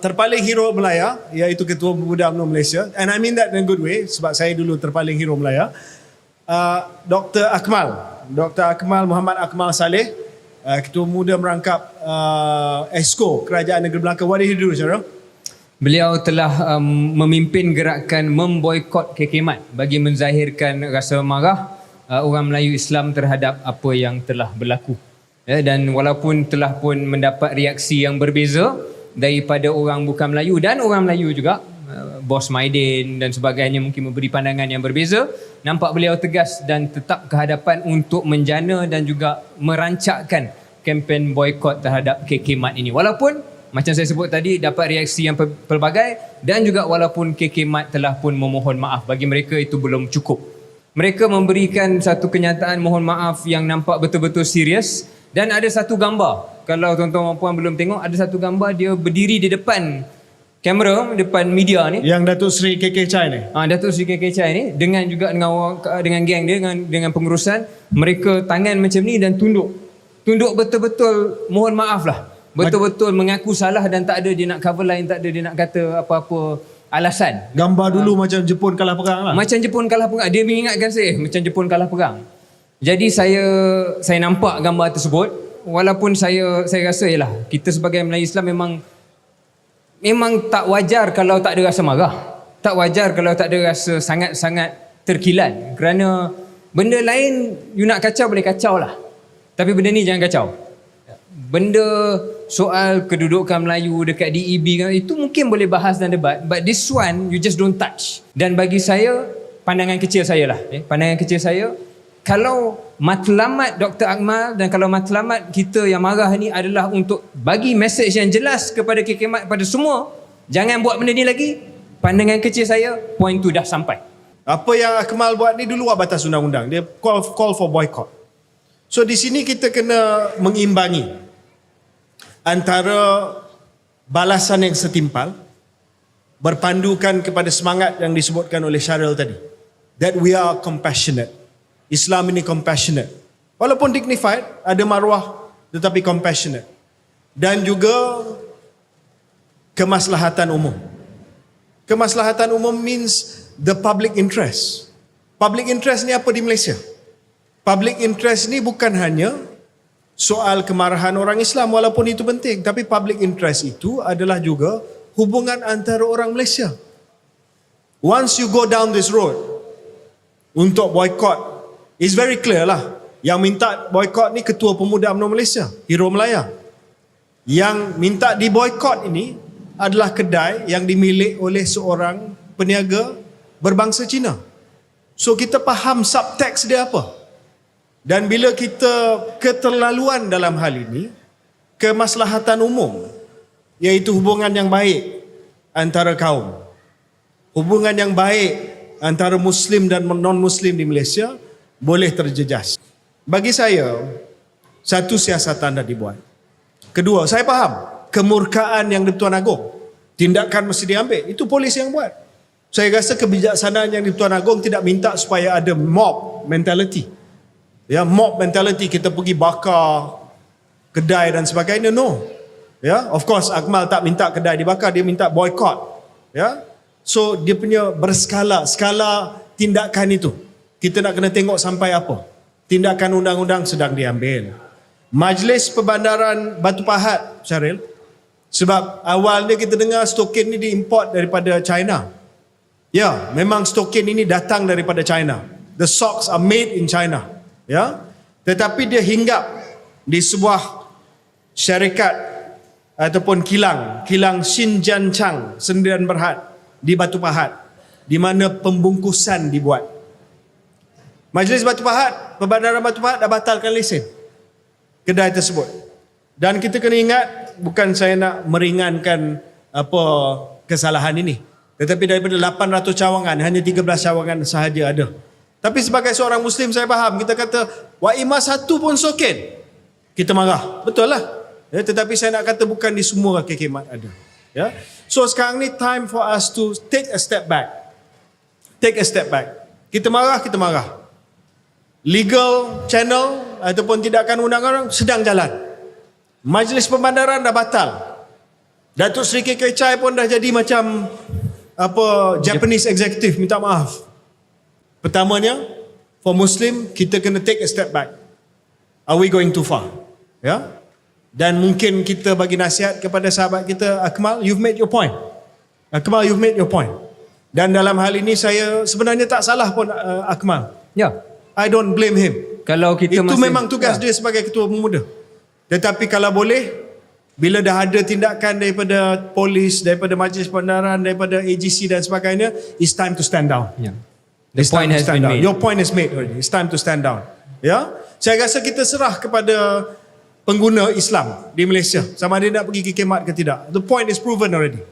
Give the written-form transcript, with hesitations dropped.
Terpaling hero Melaya, iaitu Ketua Pemuda UMNO Malaysia, and I mean that in a good way sebab saya dulu terpaling hero Melaya. Dr. Akmal Muhammad Akmal Saleh, Ketua Pemuda merangkap EXCO Kerajaan Negeri Melaka. What did he do, Syarul? Beliau telah memimpin gerakan memboikot KK Mat bagi menzahirkan rasa marah orang Melayu Islam terhadap apa yang telah berlaku. Dan walaupun telah pun mendapat reaksi yang berbeza daripada orang bukan Melayu dan orang Melayu juga, Bos Maidin dan sebagainya mungkin memberi pandangan yang berbeza, nampak beliau tegas dan tetap ke hadapan untuk menjana dan juga merancakkan kempen boikot terhadap KK Mat ini. Walaupun macam saya sebut tadi dapat reaksi yang pelbagai, dan juga walaupun KK Mat telah pun memohon maaf, bagi mereka itu belum cukup. Mereka memberikan satu kenyataan mohon maaf yang nampak betul-betul serius. Dan ada satu gambar, kalau tuan-tuan dan puan belum tengok, ada satu gambar dia berdiri di depan kamera, depan media ni. Yang Datuk Seri KK Chai ni. Datuk Seri KK Chai ni dengan juga dengan geng dia, dengan pengurusan, mereka tangan macam ni dan tunduk. Tunduk betul-betul mohon maaf lah. Betul-betul mengaku salah dan tak ada dia nak cover line, tak ada dia nak kata apa-apa alasan. Gambar dulu macam Jepun kalah perang lah. Macam Jepun kalah perang. Dia mengingatkan saya macam Jepun kalah perang. Jadi saya nampak gambar tersebut, walaupun saya rasa ialah kita sebagai Melayu Islam memang tak wajar kalau tak ada rasa marah. Tak wajar kalau tak ada rasa sangat-sangat terkilan. Kerana benda lain you nak kacau boleh kacau lah. Tapi benda ni jangan kacau. Benda soal kedudukan Melayu dekat DEB itu mungkin boleh bahas dan debat, but this one you just don't touch. Dan bagi saya, pandangan kecil saya lah, pandangan kecil saya, kalau matlamat Dr. Akmal dan kalau matlamat kita yang marah ni adalah untuk bagi mesej yang jelas kepada KK Mat, pada semua, jangan buat benda ni lagi. Pandangan kecil saya, poin tu dah sampai. Apa yang Akmal buat ni dulu luar batas undang-undang. Dia call for boycott. So di sini kita kena mengimbangi antara balasan yang setimpal berpandukan kepada semangat yang disebutkan oleh Syaril tadi. That we are compassionate. Islam ini compassionate. Walaupun dignified, ada maruah tetapi compassionate. Dan juga kemaslahatan umum. Kemaslahatan umum means the public interest. Public interest ni apa di Malaysia? Public interest ni bukan hanya soal kemarahan orang Islam, walaupun itu penting, tapi public interest itu adalah juga hubungan antara orang Malaysia. Once you go down this road untuk boycott, it's very clear lah. Yang minta boycott ni Ketua Pemuda UMNO Malaysia, Hero Melaya. Yang minta di boycott ini adalah kedai yang dimilik oleh seorang peniaga berbangsa Cina. So kita faham subtext dia apa. Dan bila kita keterlaluan dalam hal ini, kemaslahatan umum, iaitu hubungan yang baik antara kaum, hubungan yang baik antara Muslim dan non-Muslim di Malaysia, boleh terjejas. Bagi saya, satu siasatan dah dibuat. Kedua, saya faham kemurkaan yang di-Pertuan Agong. Tindakan mesti diambil. Itu polis yang buat. Saya rasa kebijaksanaan yang di-Pertuan Agong tidak minta supaya ada mob mentality. Ya, mob mentality, kita pergi bakar kedai dan sebagainya. No. Ya, of course Akmal tak minta kedai dibakar, dia minta boycott. Ya. So dia punya berskala, skala tindakan itu. Kita nak kena tengok sampai apa. Tindakan undang-undang sedang diambil. Majlis Perbandaran Batu Pahat, Syaril. Sebab awalnya kita dengar stokin ni diimport daripada China. Ya, memang stokin ini datang daripada China. The socks are made in China. Ya. Tetapi dia hinggap di sebuah syarikat ataupun kilang Xinjiang Sendirian Berhad di Batu Pahat, di mana pembungkusan dibuat. Majlis Batu Pahat, Perbandaran Batu Pahat dah batalkan lesen kedai tersebut. Dan kita kena ingat, bukan saya nak meringankan apa kesalahan ini, tetapi daripada 800 cawangan, hanya 13 cawangan sahaja ada. Tapi sebagai seorang Muslim, saya faham, kita kata Waimah satu pun sokin, kita marah, betul lah. Ya, tetapi saya nak kata bukan di semua KK Mat ada. Ya. So sekarang ni time for us to take a step back. Take a step back. Kita marah. Legal channel ataupun tindakan undang-undang sedang jalan. Majlis Perbandaran dah batal. Datuk Seri KK Chai pun dah jadi macam Japanese executive, minta maaf. Pertamanya, for Muslim, kita kena take a step back. Are we going too far? Ya? Dan mungkin kita bagi nasihat kepada sahabat kita, Akmal, you've made your point. Akmal, you've made your point. Dan dalam hal ini saya sebenarnya tak salah pun Akmal. Ya. I don't blame him. Kalau kita Itu memang tugas dia sebagai ketua pemuda. Tetapi kalau boleh, bila dah ada tindakan daripada polis, daripada majlis pembenaran, daripada AGC dan sebagainya, it's time to stand down. Ya. The It's time point to has stand been down. made. Your point is made already. It's time to stand down. Ya, saya rasa kita serah kepada pengguna Islam di Malaysia sama ada nak pergi ke khidmat ke tidak. The point is proven already.